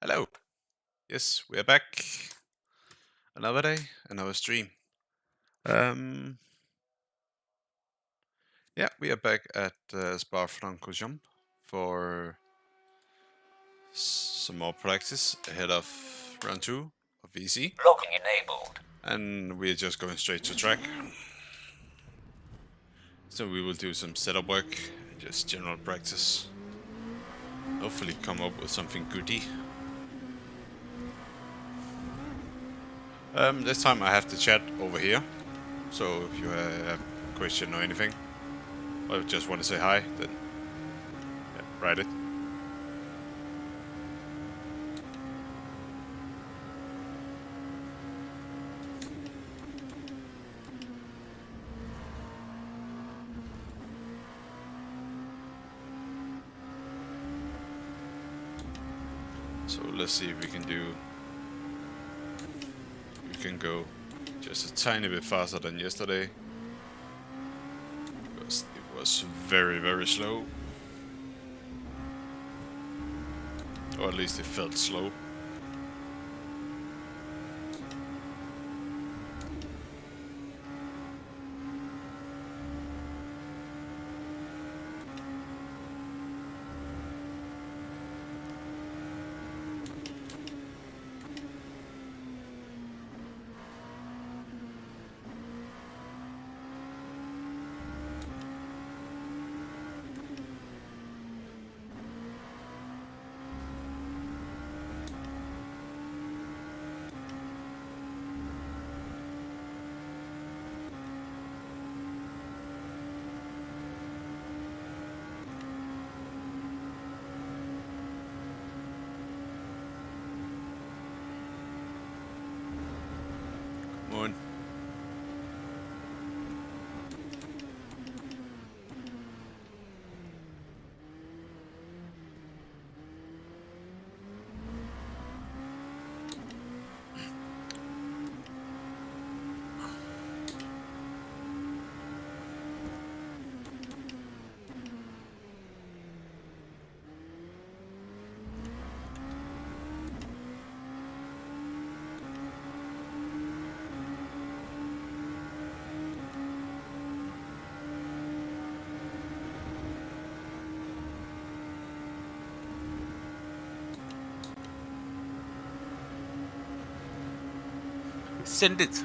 Hello. Yes, we are back. Another day, another stream. Um, yeah, we are back at Spa-Francorchamps for some more practice ahead of round 2 of VEC. Logging enabled. And we are just going straight to track. So we will do some setup work, just general practice. Hopefully come up with something goody. This time I have the chat over here. So if you have a question or anything, or just want to say hi, then yeah, write it. So let's see if we can do. We can go just a tiny bit faster than yesterday, because it was very, very slow. Or at least it felt slow. Come on. Send it.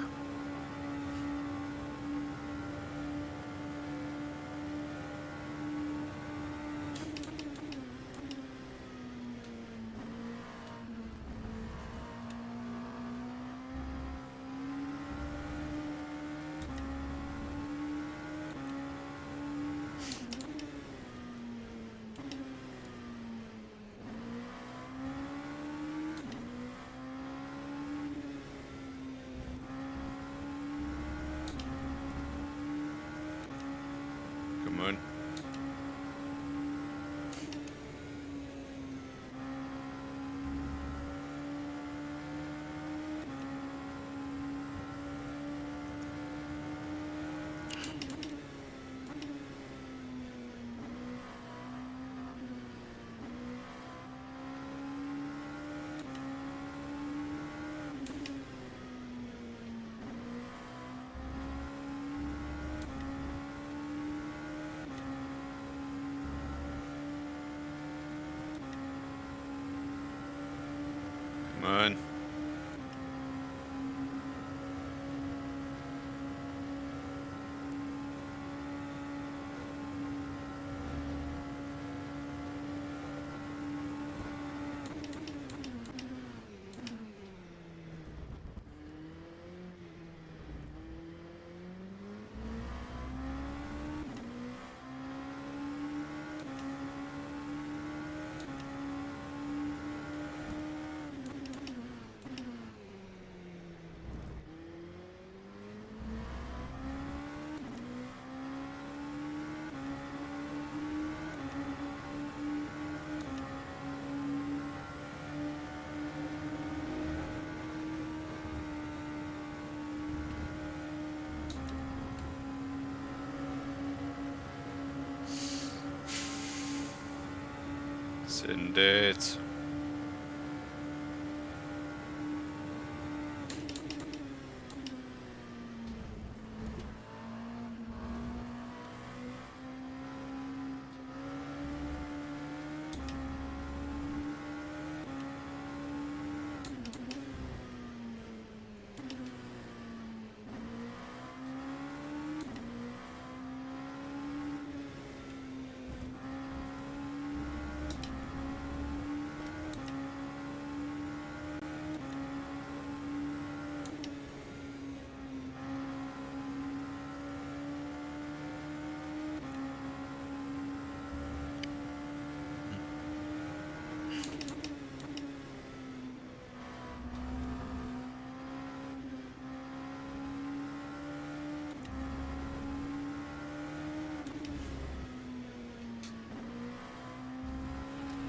Come on. Come on. Send it.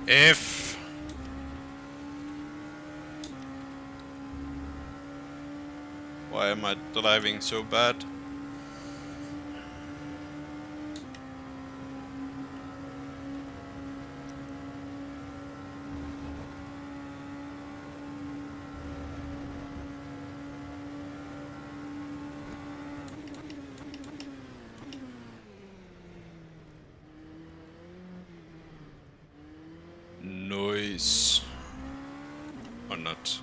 If why am I driving so bad? Noise or not?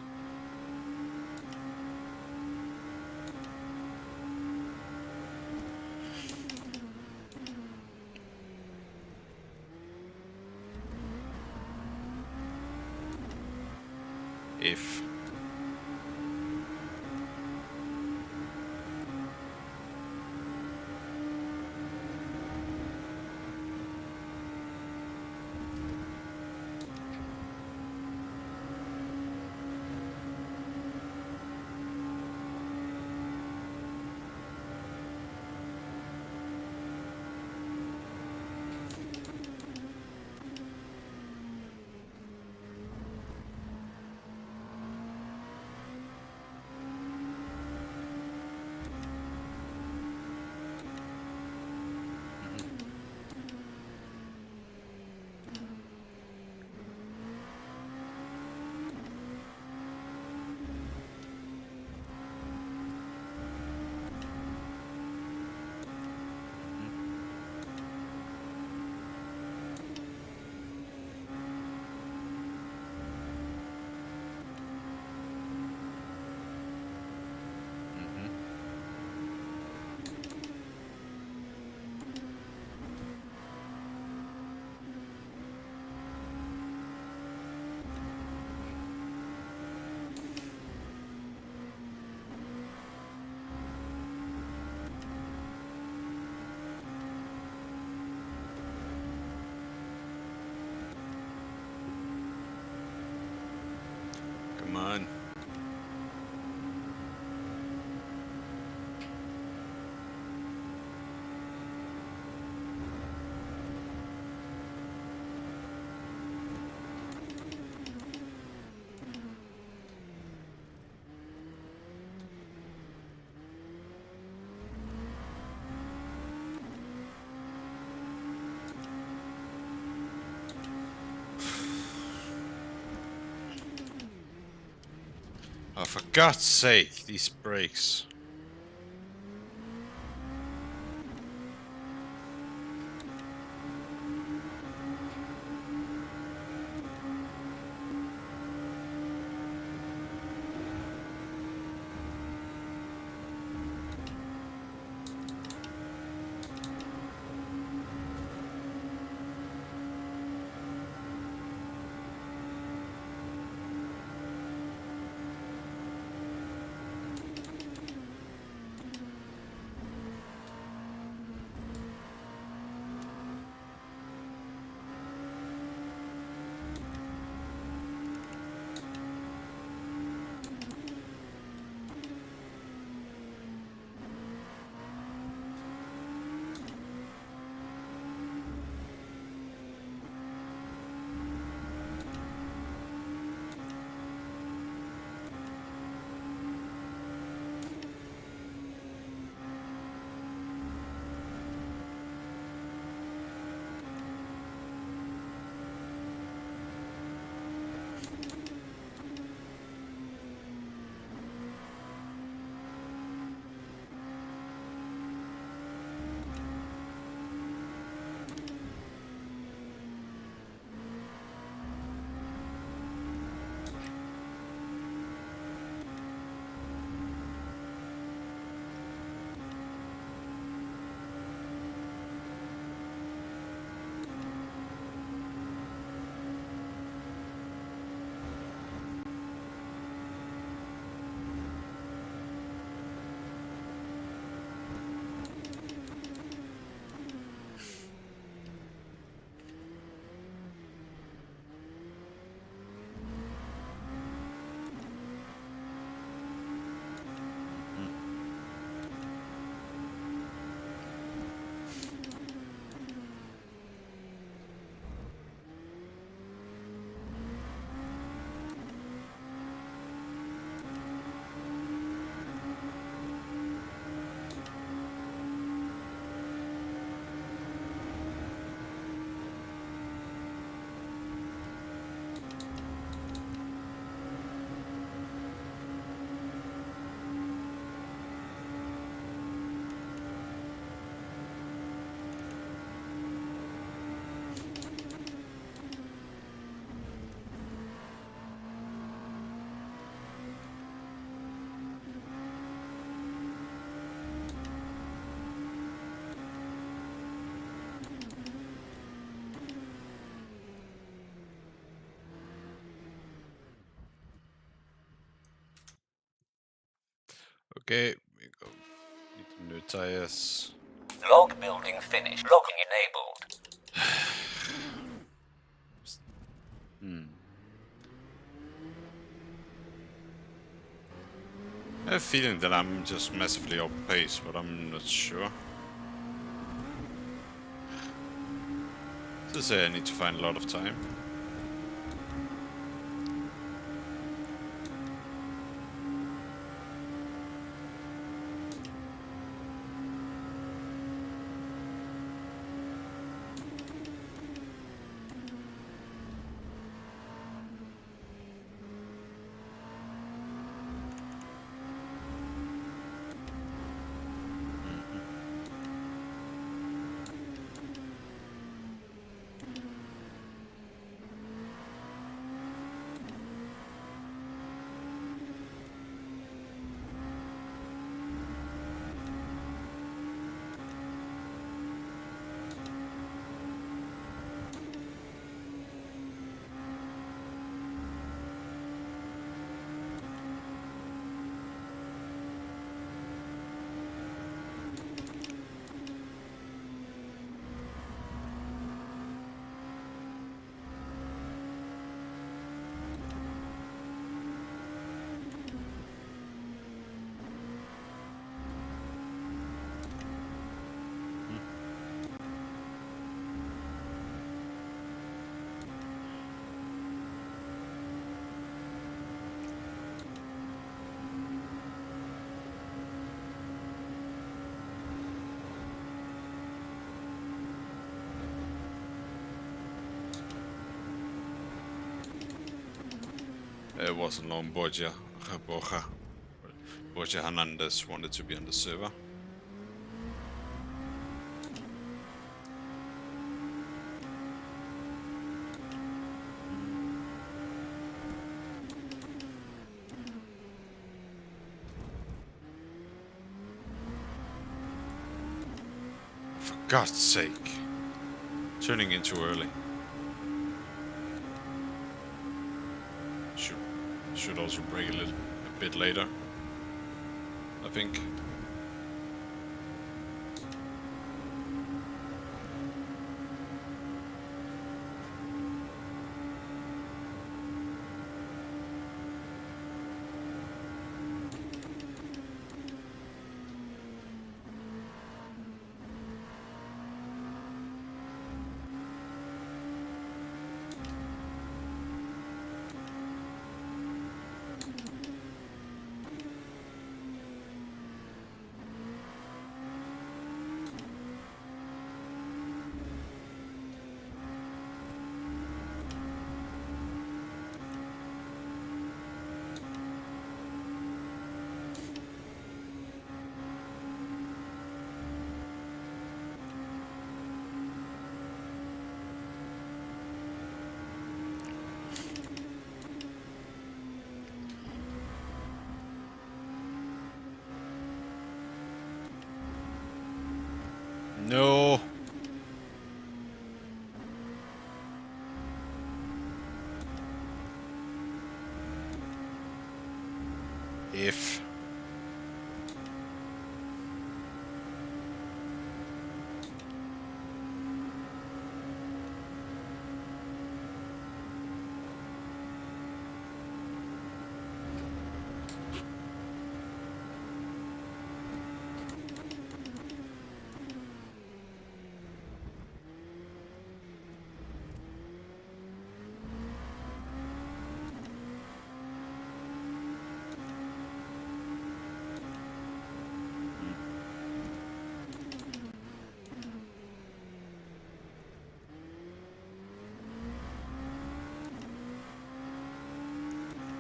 If come on. Oh, for God's sake, these brakes. Okay, we go. Need new tires. Log building finished. Logging enabled. I have a feeling that I'm just massively off pace, but I'm not sure. To say I need to find a lot of time. It wasn't long Borja Hernandez wanted to be on the server. For God's sake. Turning in too early. Should also break a bit later, I think. No. If.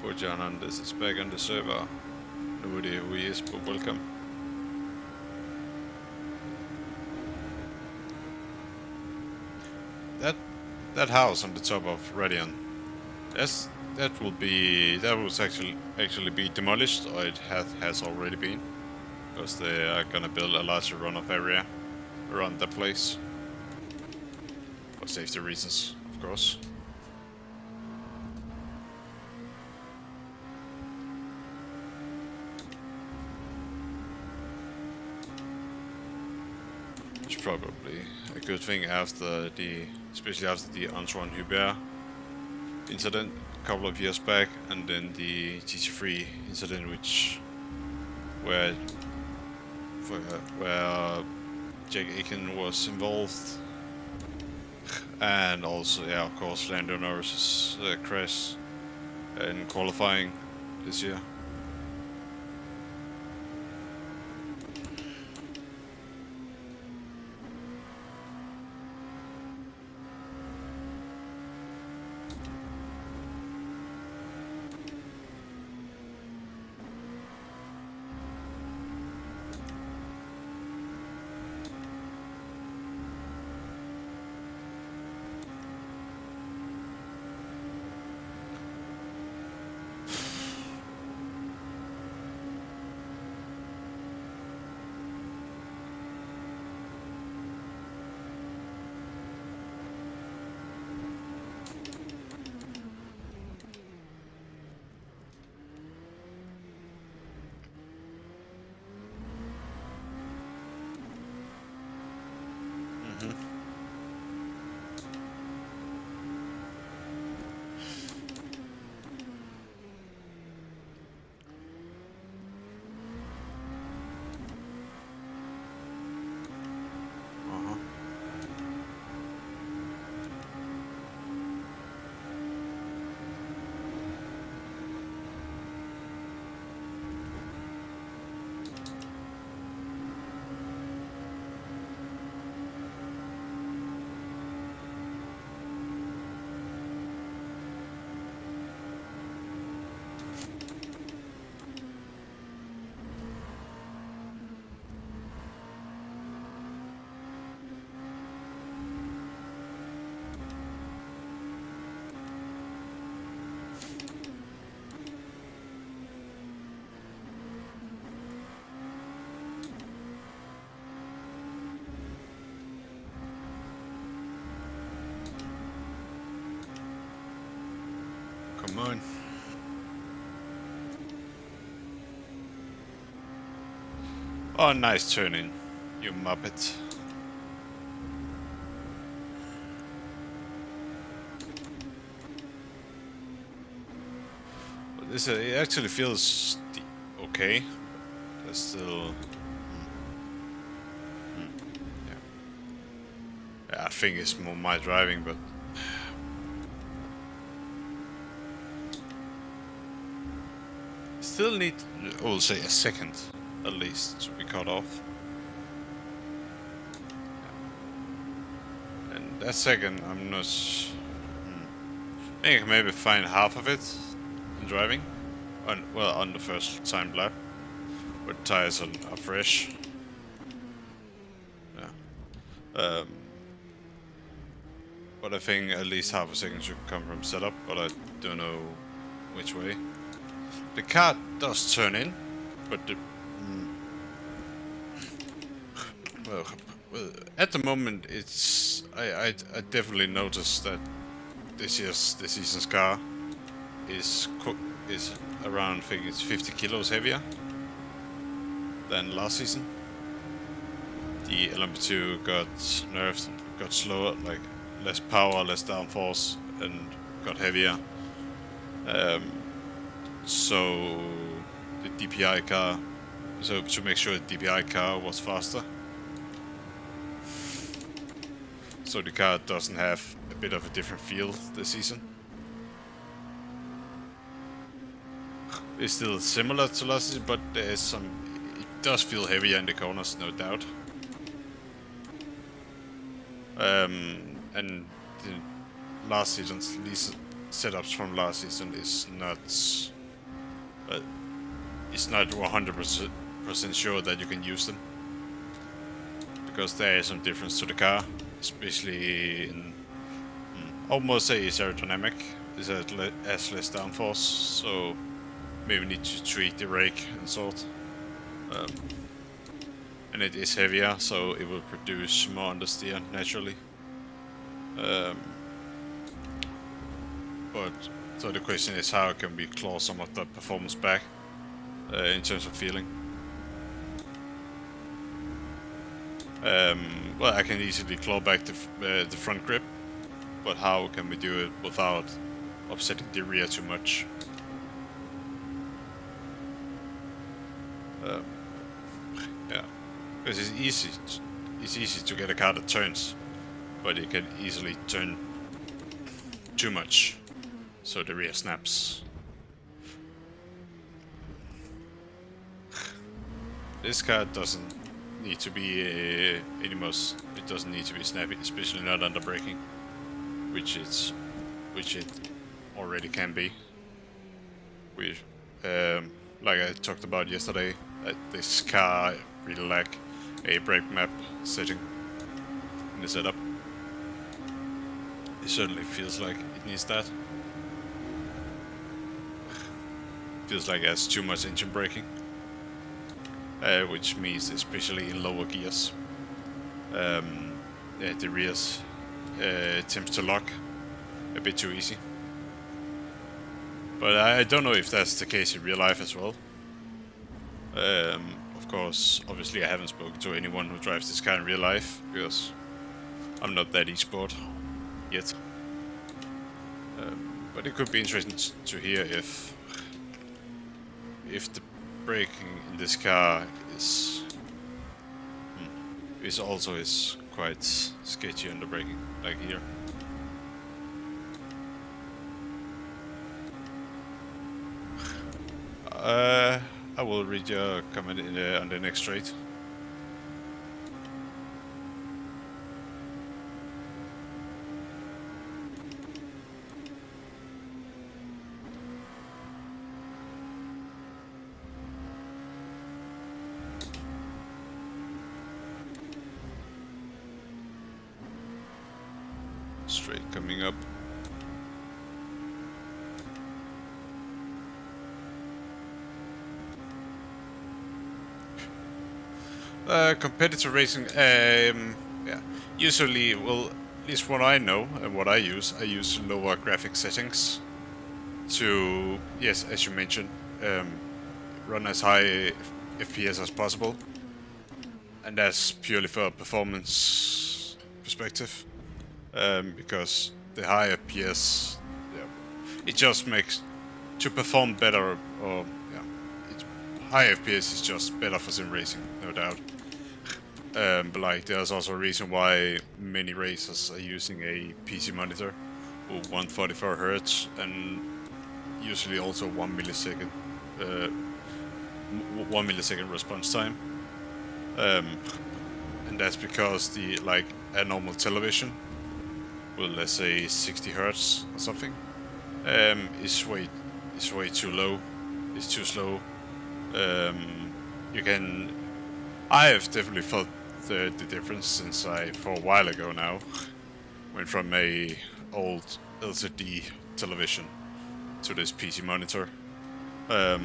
Borja Hernandez is back on the server. No idea who he is, but welcome. That house on the top of Radion, that will actually be demolished, or it has already been, because they are gonna build a larger runoff area around that place for safety reasons, of course. probably a good thing after especially after the Antoine Hubert incident a couple of years back, and then the GT3 incident, where Jake Aiken was involved, and also, yeah, of course, Lando Norris's crash in qualifying this year. Come on. Oh, nice turning, you muppet. But this it actually feels okay. There's still. Yeah, I think it's more my driving, but. Still need, I will say, a second at least to be cut off. And that second, I'm not. I think I can maybe find half of it in driving. On the first time lap, where the tires are fresh. Yeah. But I think at least half a second should come from setup, but I don't know which way. The car does turn in, but well, at the moment it's I definitely noticed that this season's car is around, I think it's 50 kilos heavier than last season. The LMP2 got nerfed, got slower, like less power, less downforce, and got heavier. So the DPI car, so to make sure the DPI car was faster, so the car doesn't have a bit of a different feel this season. It's still similar to last season, but there is some. It does feel heavier in the corners, no doubt. And the last season's setups from last season is not. But it's not 100% sure that you can use them, because there is some difference to the car, especially in almost say it's aerodynamic. It has less downforce, so maybe need to tweak the rake and sort. And it is heavier, so it will produce more understeer naturally. But so the question is, how can we claw some of the performance back in terms of feeling? Well, I can easily claw back the front grip, but how can we do it without upsetting the rear too much? Yeah, because it's easy. It's easy to get a car that turns, but it can easily turn too much, so the rear snaps. This car doesn't need to be it doesn't need to be snappy, especially not under braking, which it already can be. We like I talked about yesterday, this car really lack a brake map setting in the setup. It certainly feels like it needs that. Feels like it has too much engine braking. Which means especially in lower gears, the rears tends to lock a bit too easy. But I don't know if that's the case in real life as well. Of course, obviously I haven't spoken to anyone who drives this car in real life, because I'm not that e-sport yet. But it could be interesting to hear if the braking in this car is also quite sketchy under braking, like here. I will read your comment on the next straight. Straight coming up. Competitive racing, yeah. Usually, well, at least what I know and what I use lower graphic settings to, yes, as you mentioned, run as high FPS as possible, and that's purely for a performance perspective. Because the high FPS, yeah, it just makes to perform better, or yeah, high FPS is just better for sim racing, no doubt. But like, there's also a reason why many racers are using a PC monitor with 144 Hz and usually also 1 millisecond, 1 millisecond response time. And that's because a normal television, well, let's say 60 Hz or something, is way too low. It's too slow. I have definitely felt the difference since I, for a while ago now, went from a old LCD television to this PC monitor. I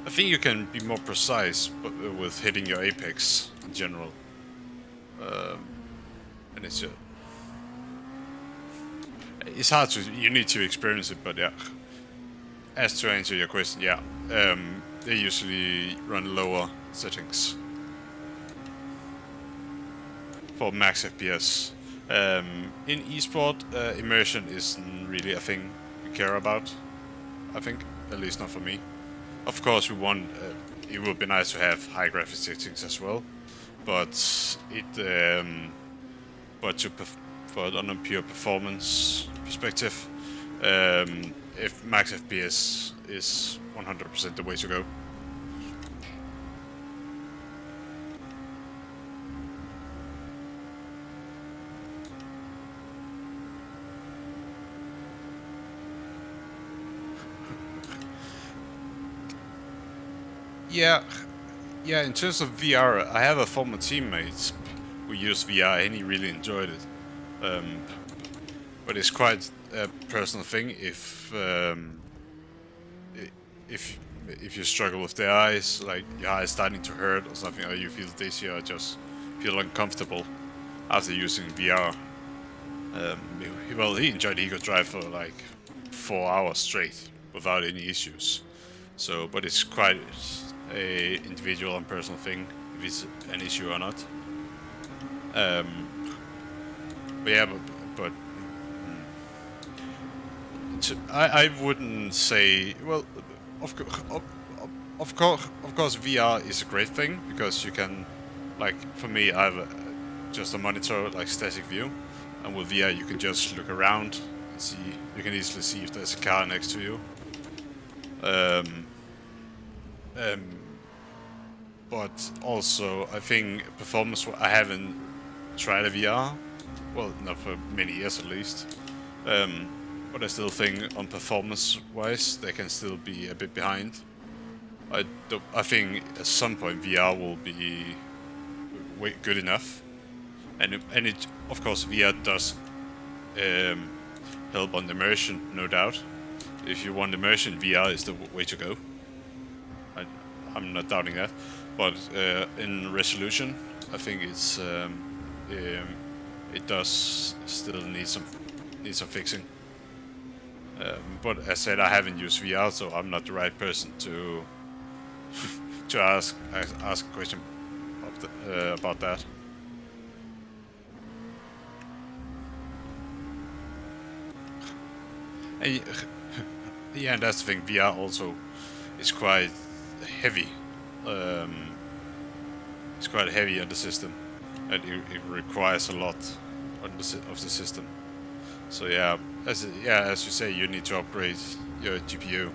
think you can be more precise with hitting your apex in general. And it's hard to, you need to experience it, but yeah. As to answer your question, yeah, they usually run lower settings for max FPS. In esport, immersion isn't really a thing we care about, I think, at least not for me. Of course, we want, it would be nice to have high graphics settings as well, but on a pure performance perspective, if max FPS is 100% the way to go. Yeah, in terms of VR, I have a former teammate who used VR and he really enjoyed it. But it's quite a personal thing if you struggle with the eyes, like your eyes starting to hurt or something, or you feel dizzy or just feel uncomfortable after using VR. He enjoyed it. He could drive for like 4 hours straight without any issues. So, but it's quite a individual and personal thing. if it's an issue or not. But yeah, but I wouldn't say. Well, of course, VR is a great thing because you can, like, for me, I have just a monitor, like static view, and with VR you can just look around and see. You can easily see if there's a car next to you. Um, um, but also I think performance. I haven't tried a VR. Well, not for many years at least. But I still think on performance-wise, they can still be a bit behind. I think at some point VR will be good enough, and it of course VR does um, help on immersion, no doubt. If you want immersion, VR is the way to go. I'm not doubting that, but in resolution, I think it does still need some fixing. But as I said, I haven't used VR, so I'm not the right person to ask a question about that. And, yeah, and that's the thing. VR also is quite heavy. It's quite heavy on the system, and it requires a lot of the system. So yeah, as you say, you need to upgrade your GPU,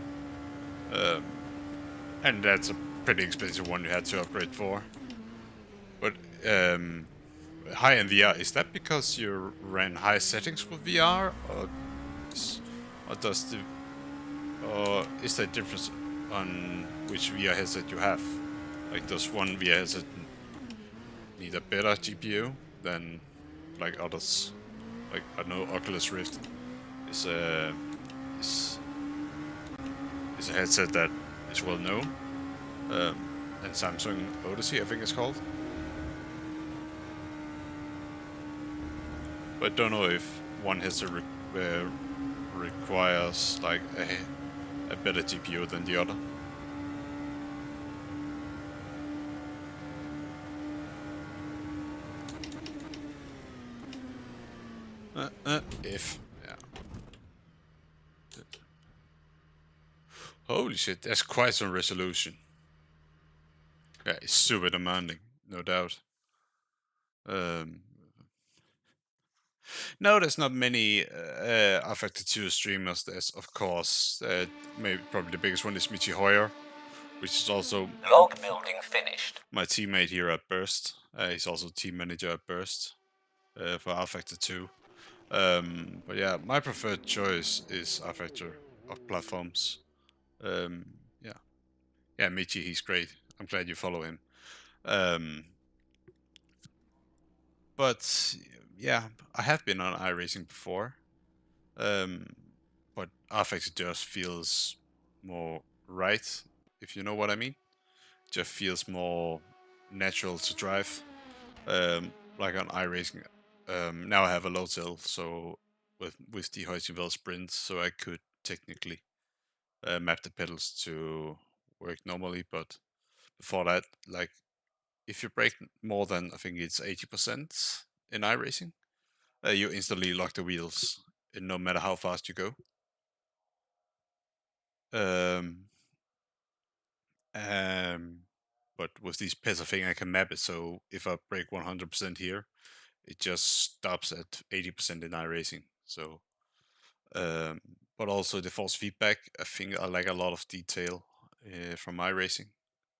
and that's a pretty expensive one you had to upgrade for. But high-end VR, is that because you ran high settings with VR, or does the or is there a difference on which VR headset you have? Like, does one VR headset need a better GPU than like others? Like, I know Oculus Rift is a headset that is well known, and Samsung Odyssey, I think it's called. But I don't know if one headset requires like a better GPU than the other. If yeah. Holy shit, that's quite some resolution. Yeah, it's super demanding, no doubt. No, there's not many Affected 2 streamers. There's, of course, maybe probably the biggest one is Michi Hoyer, which is also Log building finished. my teammate here at Burst. He's also team manager at Burst for Affected 2. But yeah, my preferred choice is Affector of platforms. Um, yeah, yeah, Michi, he's great. I'm glad you follow him. But yeah, I have been on iRacing before. But Affect just feels more right, if you know what I mean. Just feels more natural to drive. Like on iRacing, now I have a low tilt, so with the Hoisinville sprint, so I could technically map the pedals to work normally. But before that, like, if you brake more than, I think it's 80% in iRacing, you instantly lock the wheels, no matter how fast you go. Um, but with these pets, I think I can map it, so if I brake 100% here, it just stops at 80% in iRacing. So, but also the force feedback, I think I like a lot of detail from iRacing,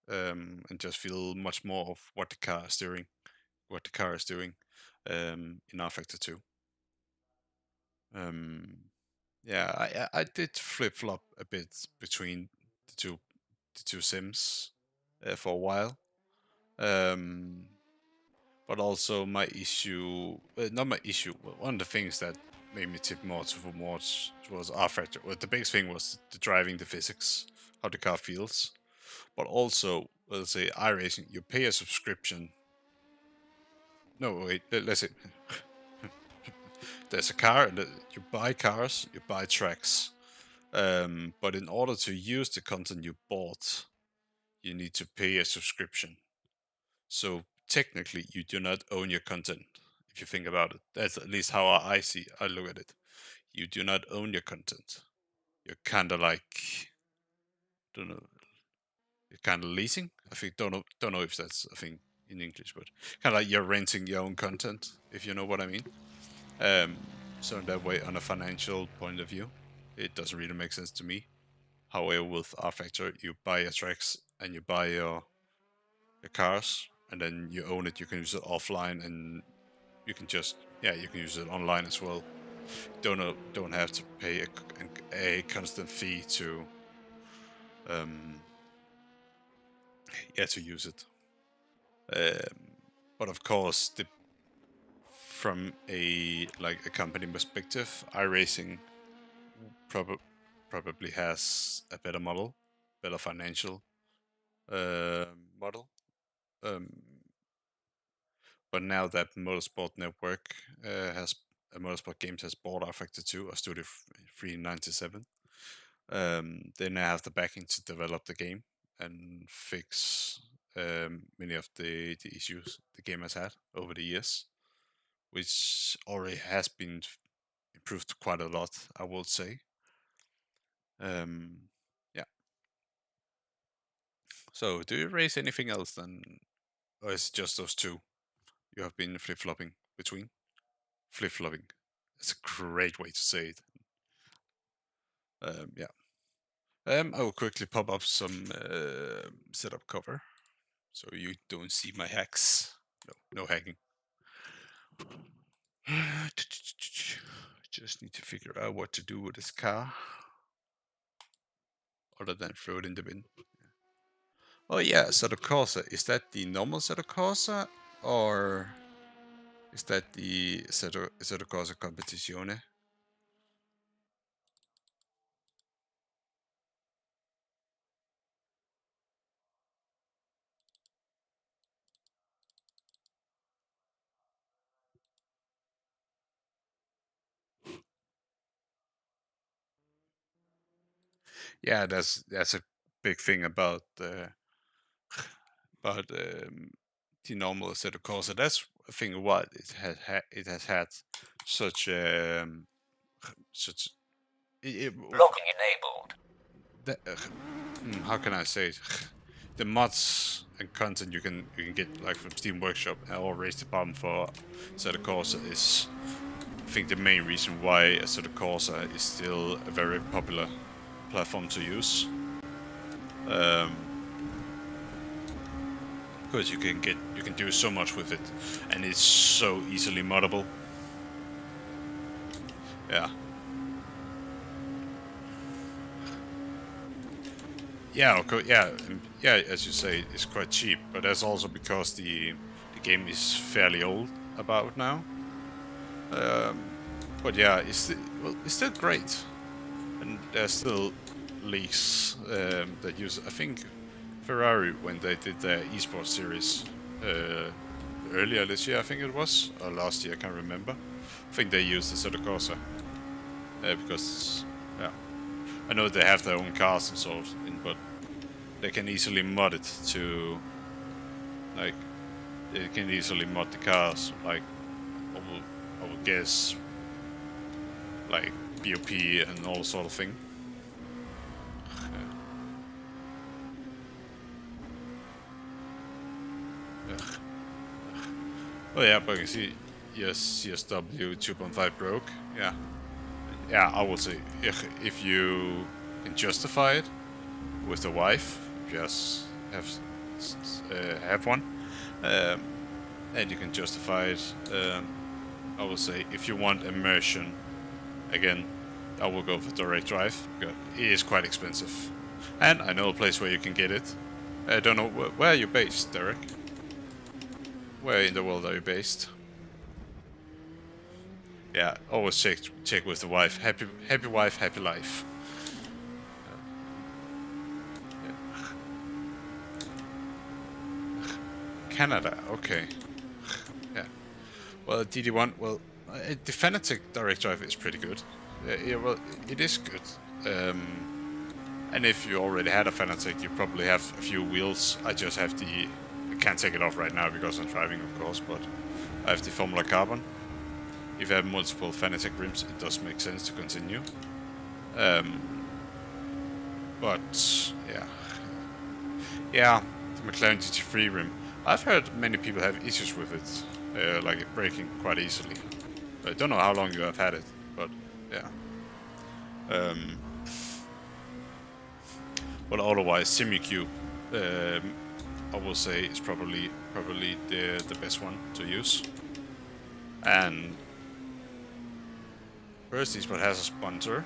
and just feel much more of what the car is doing, in R Factor 2. Yeah, I did flip flop a bit between the two sims for a while. Um, but also my issue, not my issue, but one of the things that made me tip more towards was R Factor. Well, the biggest thing was the driving, the physics, how the car feels. But also, let's say iRacing, you pay a subscription. No, wait, let's say there's a car, and you buy cars, you buy tracks. But in order to use the content you bought, you need to pay a subscription. So technically, you do not own your content. If you think about it, that's at least how I look at it. You do not own your content. You're kind of like, don't know, you're kind of leasing. I think don't know if that's a thing in English, but kind of like you're renting your own content, if you know what I mean. So in that way, on a financial point of view, it doesn't really make sense to me. However, with R Factor, you buy your tracks and you buy your cars, and then you own it. You can use it offline, and you can just you can use it online as well. Don't have to pay a constant fee to um to use it. But of course, from a company perspective, iRacing probably has a better model, better financial model. Um, but now that Motorsport Network has Motorsport Games has bought R Factor 2 or Studio 397, they now have the backing to develop the game and fix many of the issues the game has had over the years, which already has been improved quite a lot, I would say. Yeah. So, do you raise anything else then, or is it just those two you have been flip flopping between? Flip flopping. It's a great way to say it. Yeah. I will quickly pop up some setup cover, so you don't see my hacks. No hacking. Just need to figure out what to do with this car, other than throw it in the bin. Oh yeah, Assetto Corsa. Is that the normal Assetto Corsa, or is that the Assetto Corsa Competizione? Yeah, that's a big thing about the normal Assetto Corsa. That's a thing. What it has had such such Locking enabled. how can I say it? The mods and content you can get like from Steam Workshop or Race Department for Assetto Corsa is, I think, the main reason why Assetto Corsa is still a very popular platform to use. Because you can do so much with it, and it's so easily moddable. Yeah. Yeah, okay, yeah. As you say, it's quite cheap, but that's also because the game is fairly old about now. But yeah, it's still great, and there's still leaks that use. I think Ferrari, when they did their esports series earlier this year, I think it was, or last year, I can't remember. I think they used the Assetto Corsa because I know they have their own cars and so on, but they can easily mod it to, like, they can easily mod the cars, like, I would guess, like, BOP and all sort of thing. Oh yeah, but you see, yes, CSW 2.5 broke, yeah. Yeah, I would say, if you can justify it with a wife, just have one, and you can justify it. I would say if you want immersion, again, I will go for direct drive because it is quite expensive, and I know a place where you can get it. I don't know where are you based, Derek. Where in the world are you based? Yeah, always check with the wife. Happy wife, happy life. Canada, okay. Yeah. Well, DD1, well, the Fanatec direct drive is pretty good. Yeah, well, it is good. And if you already had a Fanatec, you probably have a few wheels. I just have the can't take it off right now because I'm driving, of course, but I have the Formula Carbon. If you have multiple Fanatec rims, it does make sense to continue. But yeah, the McLaren GT3 rim. I've heard many people have issues with it, like it breaking quite easily. I don't know how long you have had it, but yeah. But otherwise, SimuCube, I will say, is probably the best one to use. And first, Esport has a sponsor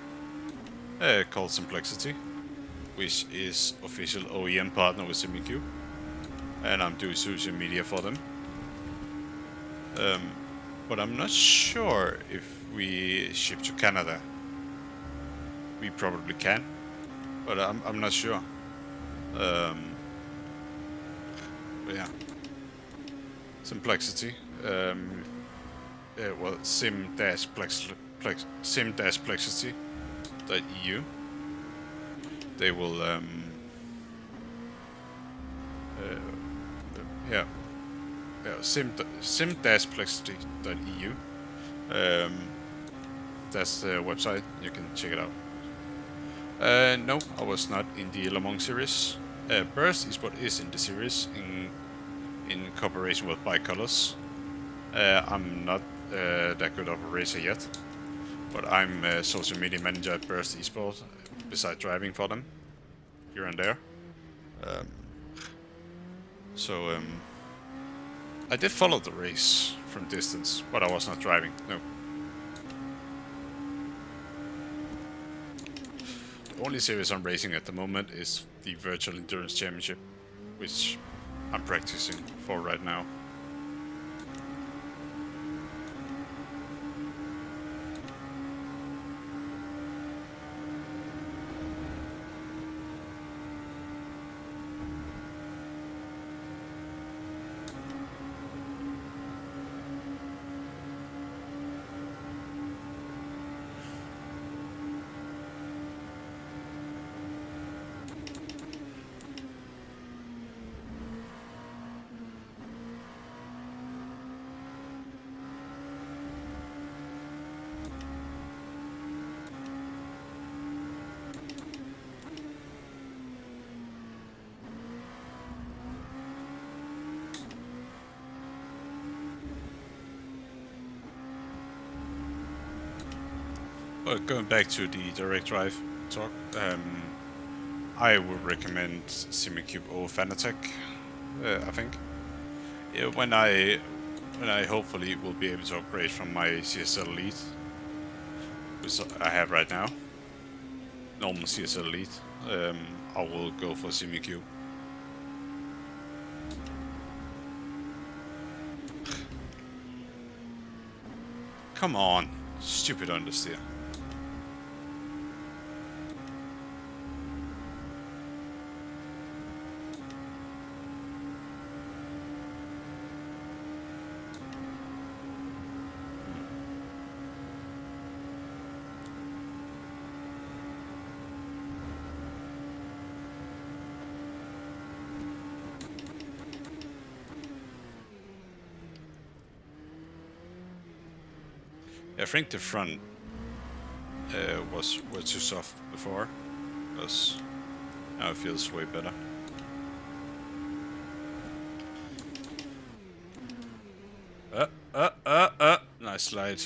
called Simplexity, which is official OEM partner with SimuCube, and I'm doing social media for them. But I'm not sure if we ship to Canada. We probably can, but I'm not sure. But yeah, Simplexity. Well, sim-plexity.eu. They will sim-plexity.eu. That's the website. You can check it out. No, I was not in the Le Mans series. Burst Esport is in the series in cooperation with Bicolors. I'm not that good of a racer yet, but I'm a social media manager at Burst Esport, besides driving for them here and there. So I did follow the race from distance, but I was not driving. No. The only series I'm racing at the moment is the Virtual Endurance Championship, which I'm practicing for right now. Well, going back to the direct drive talk, I would recommend SimuCube over Fanatec. I think when I hopefully will be able to upgrade from my CSL Elite, which I have right now, normal CSL Elite, I will go for SimuCube. Come on, stupid understeer. I think the front was too soft before, because now it feels way better. Nice slide.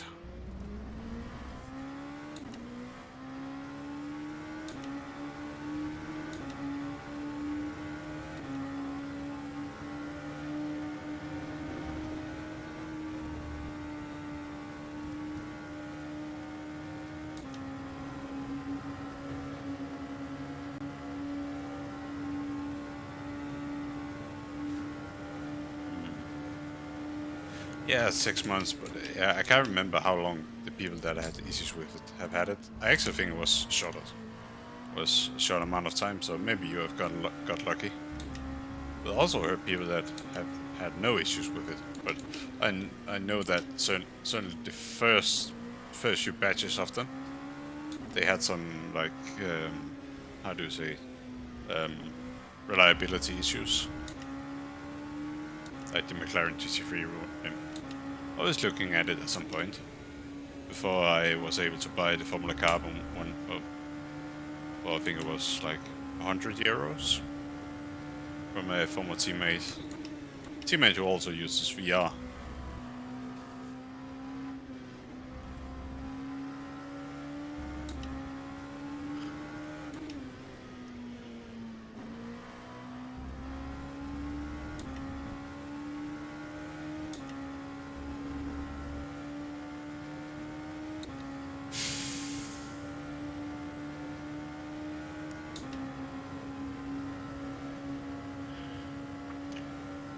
Yeah, 6 months, but yeah, I can't remember how long the people that had issues with it have had it. I actually think it was shorter. It was a short amount of time, so maybe you have got lucky. But I also heard people that have had no issues with it. But I know that certainly the first few batches of them, they had some like how do you say reliability issues. like the McLaren GT3. I was looking at it at some point before I was able to buy the Formula Carbon one for, well, I think it was like 100 euros from a former teammate who also uses VR.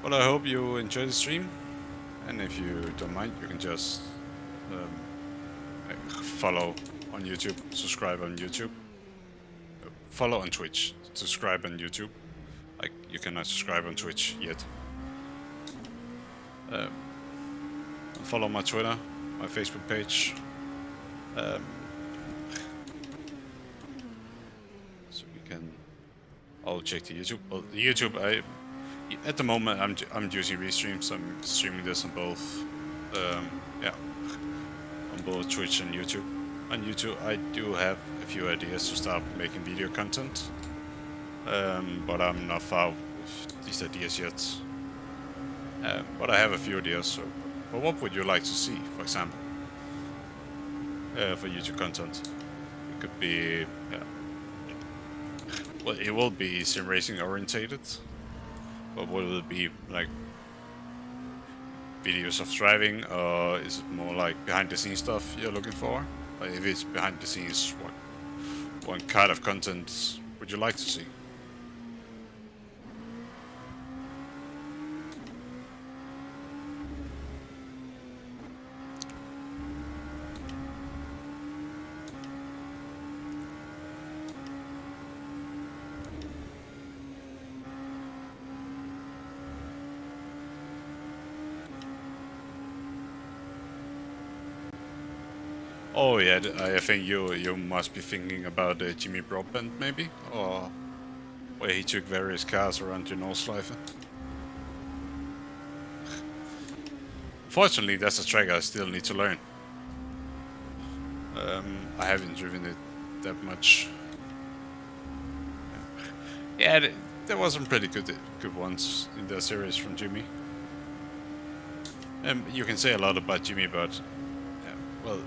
But I hope you enjoy the stream, and if you don't mind, you can just follow on YouTube, subscribe on YouTube, follow on Twitch, subscribe on YouTube. Like, you cannot subscribe on Twitch yet. Follow my Twitter, my Facebook page. So we can. I'll check the YouTube. Well, the YouTube, at the moment I'm using restreams. I'm streaming this on both, yeah, on both Twitch and YouTube. On YouTube, I do have a few ideas to start making video content, but I'm not far with these ideas yet. But I have a few ideas. So, but what would you like to see, for example, for YouTube content? It could be, yeah. Well, it will be sim racing orientated. But will it be like videos of driving, or is it more like behind the scenes stuff you're looking for? Or if it's behind the scenes, what kind of content would you like to see? Oh yeah, I think you must be thinking about Jimmy Broadbent maybe, or where he took various cars around the Nordschleife. Fortunately, that's a track I still need to learn. I haven't driven it that much. Yeah, there was some pretty good ones in the series from Jimmy. You can say a lot about Jimmy, but well,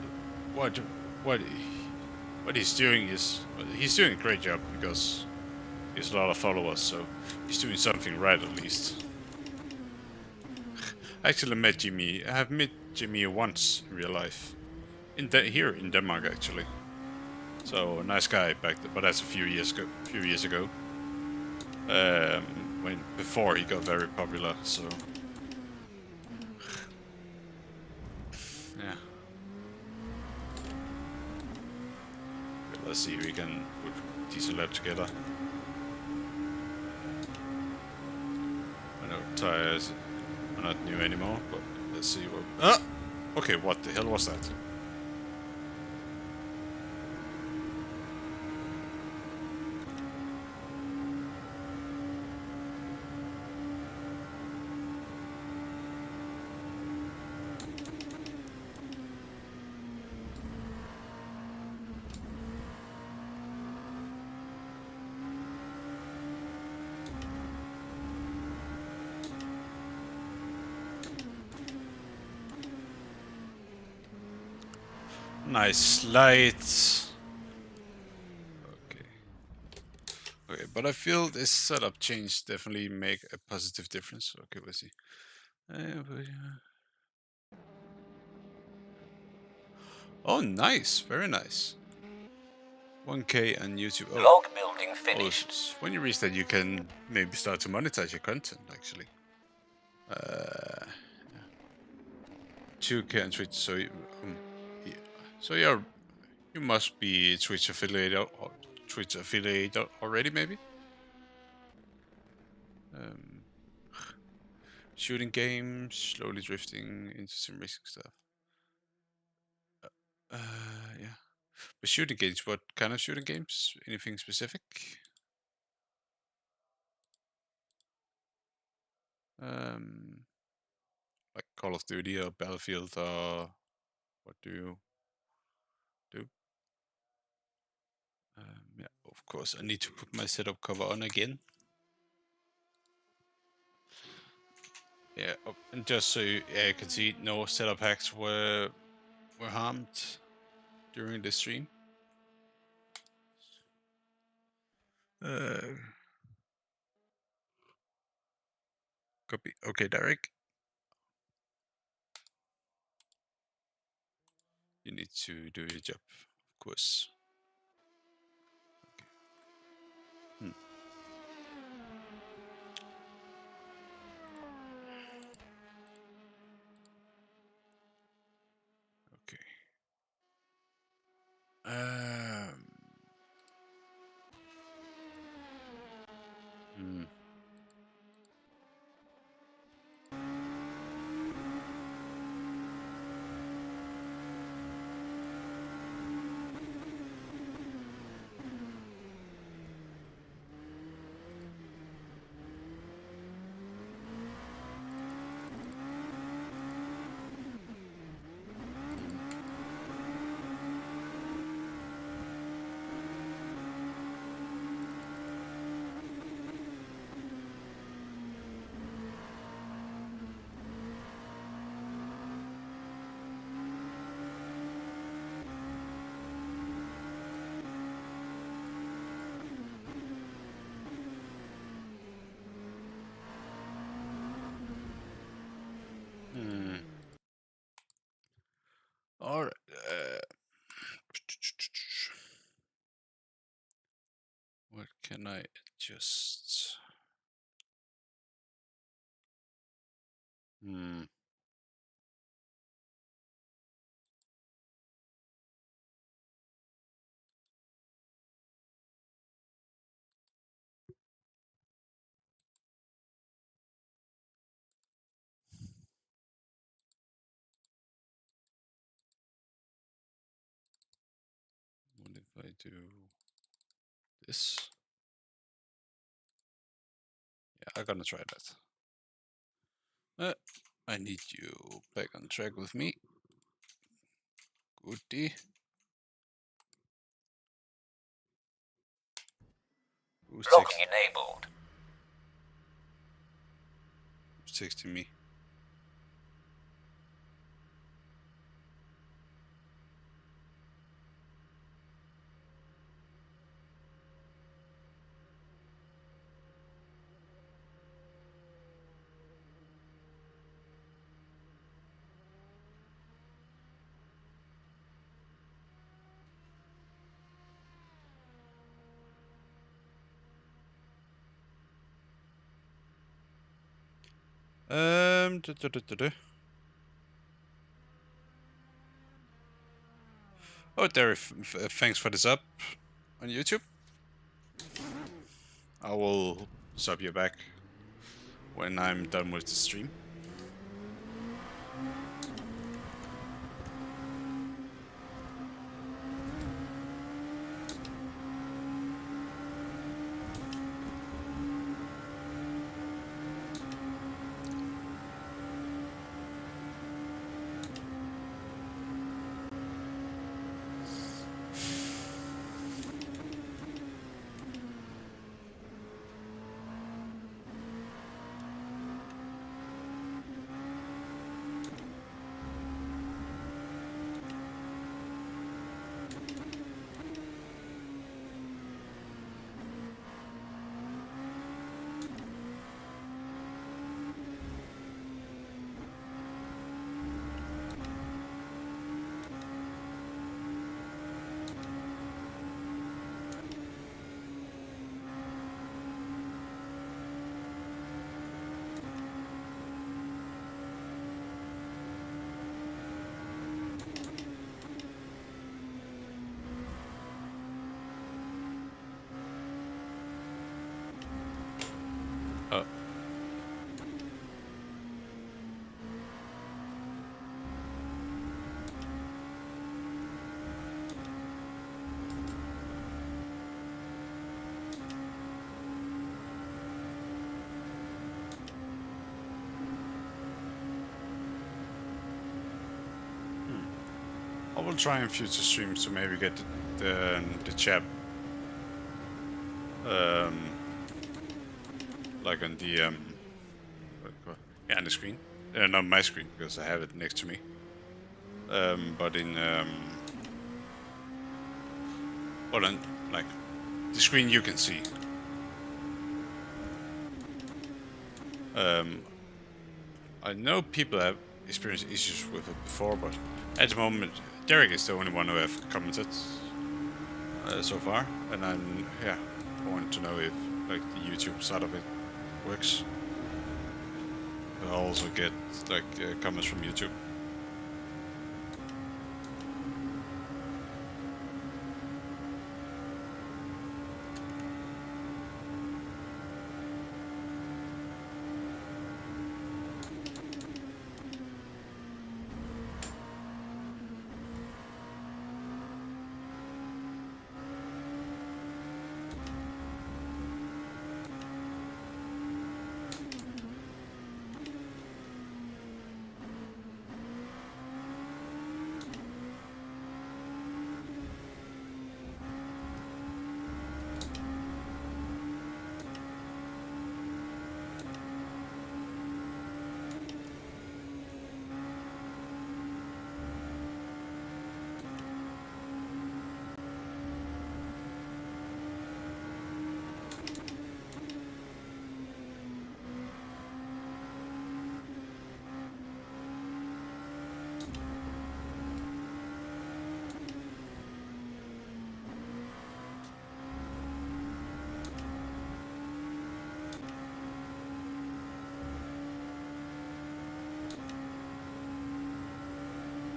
what he's doing is, well, he's doing a great job because he has a lot of followers, so he's doing something right at least. I actually met Jimmy. I have met Jimmy once in real life, here in Denmark actually. So nice guy back then, but that's a few years ago. Before he got very popular, so yeah. Okay, let's see if we can put diesel lab together. I know tires are not new anymore, but let's see what. Ah! Okay, what the hell was that? Nice lights. Okay. Okay, but I feel this setup change definitely make a positive difference. Okay, we'll see. Oh, nice. Very nice. 1K on YouTube. Oh. Log building finished. When you reach that, you can maybe start to monetize your content, actually. 2K on Twitch, so yeah. So you must be Twitch affiliate already, maybe. Shooting games, slowly drifting into some racing stuff. Yeah. But shooting games, what kind of shooting games? Anything specific? like Call of Duty or Battlefield, or what do you do? Yeah, of course, I need to put my setup cover on again. Yeah, and just so you can see, no setup hacks were harmed during the stream. Copy. Okay, Derek. You need to do your job, of course. Okay. Okay. Hmm. All right. What can I adjust? Hmm. What if I do this? Yeah, I'm gonna try that. I need you back on track with me. Goodie. Who's Locking enabled. texting me? Da, da, da, da, da. Oh, Derek, thanks for the sub on YouTube. I will sub you back when I'm done with the stream. will try in future streams to maybe get the chat like on the yeah, on the screen. Not my screen because I have it next to me. But in well, on like the screen you can see. I know people have experienced issues with it before, but at the moment, Derek is the only one who have commented so far, and I'm I want to know if like the YouTube side of it works. I also get like comments from YouTube.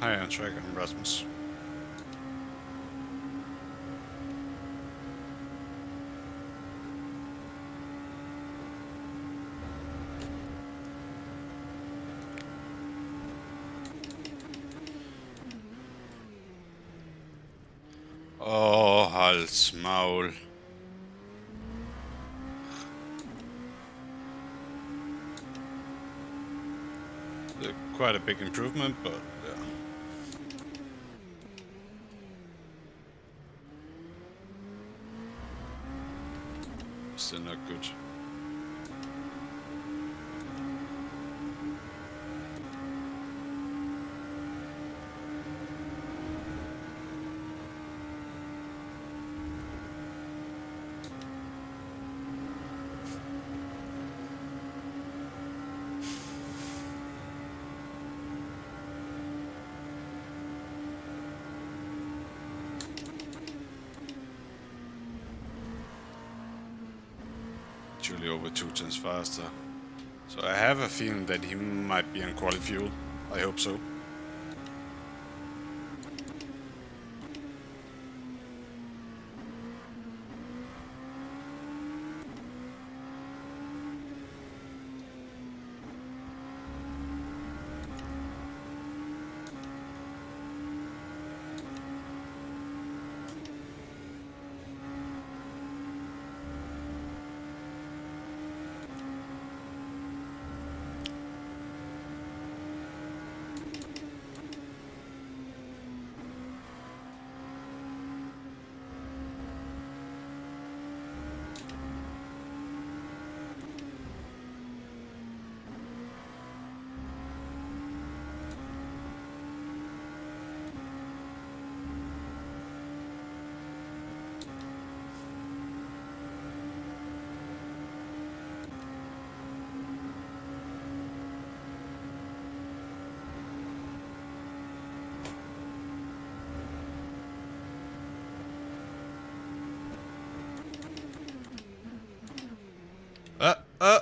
Hi, on track, I'm Rasmus. Oh, halsmaul. Quite a big improvement, but yeah. Still not good. Actually over 2 tons faster. So I have a feeling that he might be on quality fuel. I hope so. Uh, uh.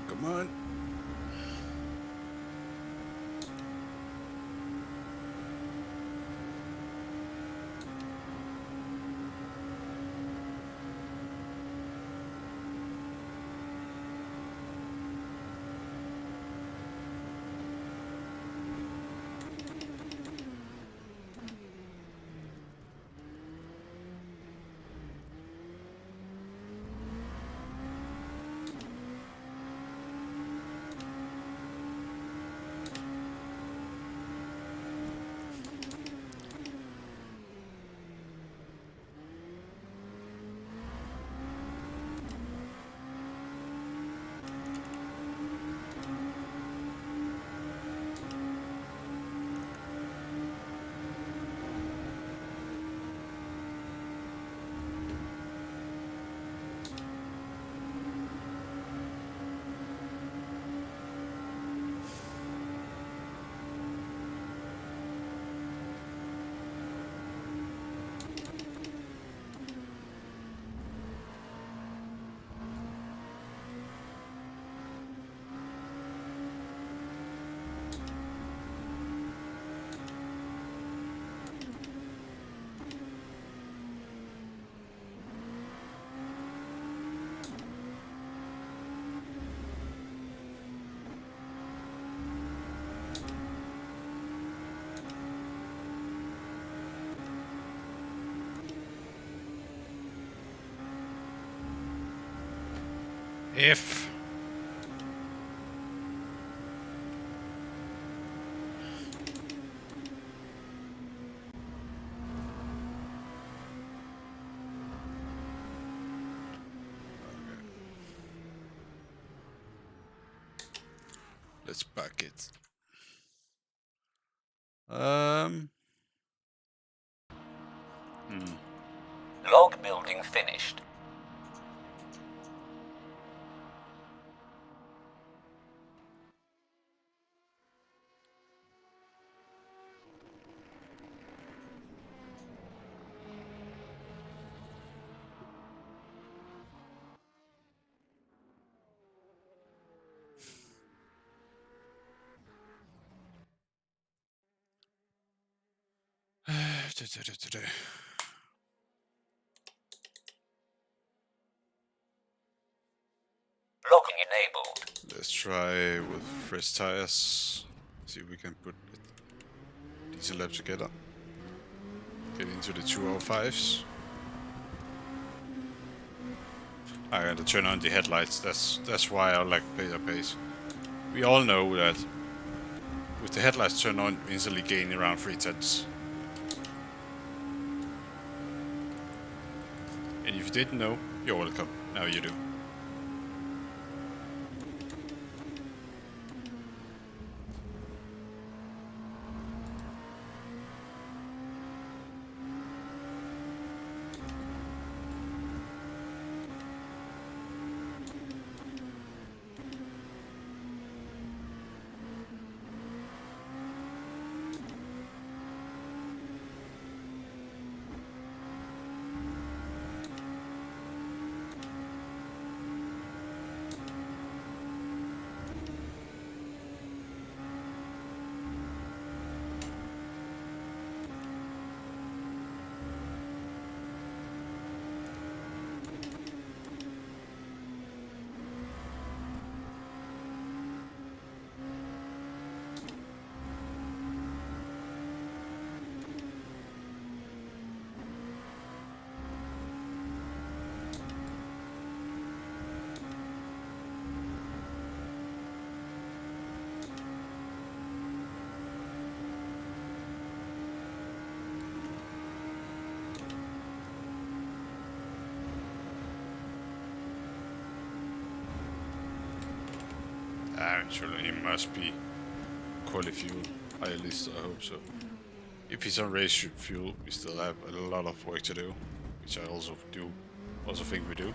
Come on. F. Let's back it. Log building finished. Logging enabled. Let's try with fresh tires. See if we can put diesel lab together. Get into the 205s. I gotta turn on the headlights. That's why I like better pace. We all know that with the headlights turned on, we instantly gain around 3/10. And if you didn't know, you're welcome. Now you do. Actually, he must be quality fuel. At least I hope so. If he's on race fuel, we still have a lot of work to do, which I also think we do.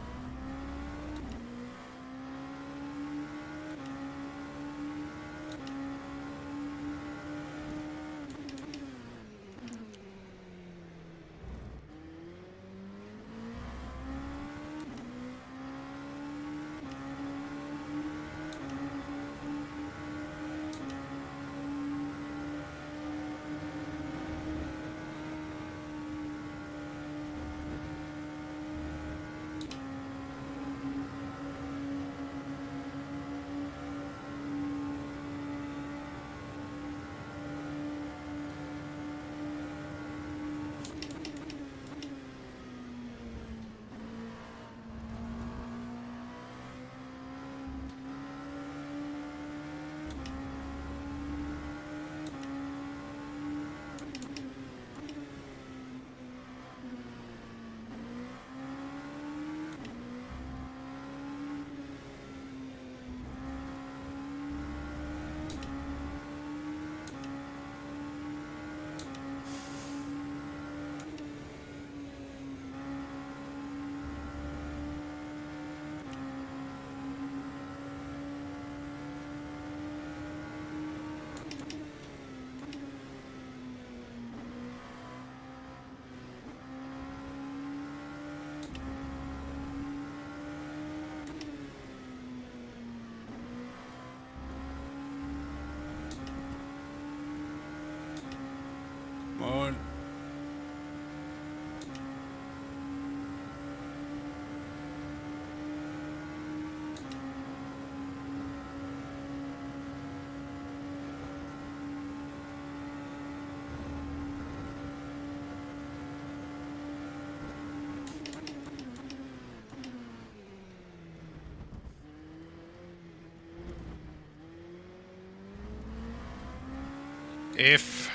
If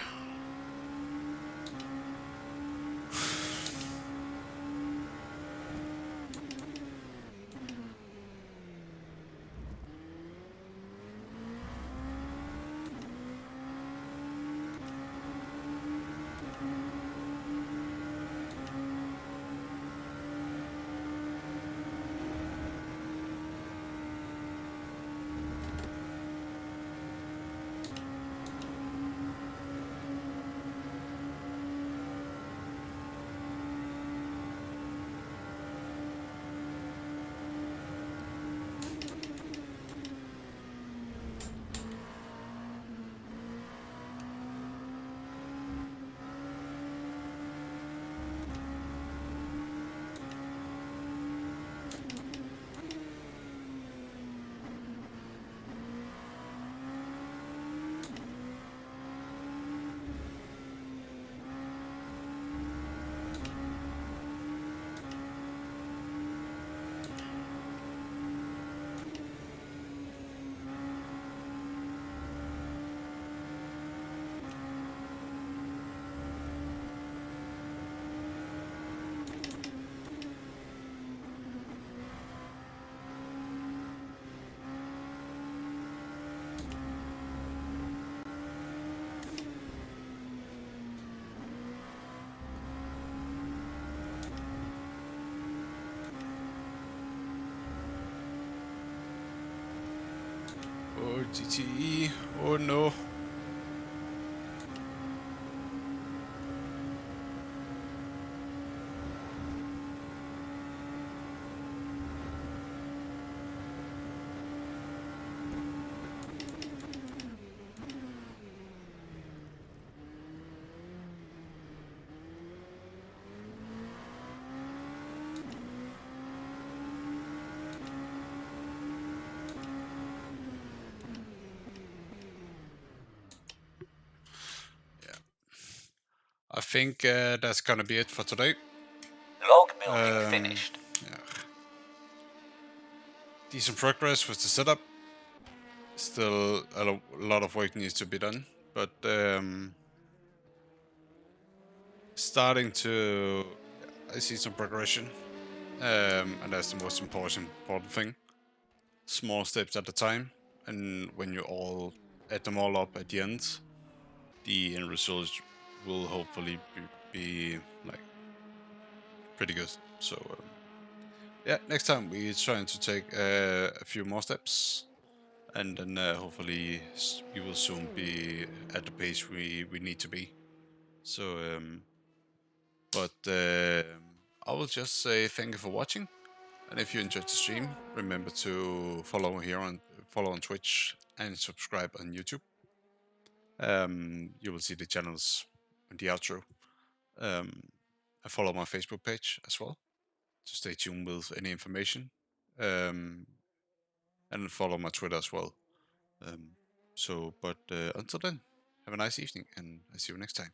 oh GTE, oh no. I think that's gonna be it for today. Log building finished. Yeah. Decent progress with the setup. Still a lot of work needs to be done, but starting to I see some progression, and that's the most important thing. Small steps at a time, and when you all add them all up at the end, the end result will hopefully be like pretty good. So yeah, next time we're trying to take a few more steps, and then hopefully we will soon be at the pace we need to be. So but I will just say thank you for watching, and if you enjoyed the stream, remember to follow on Twitch and subscribe on YouTube. You will see the channels in the outro. And follow my Facebook page as well to stay tuned with any information. Um, and follow my Twitter as well. But until then, have a nice evening, and I see you next time.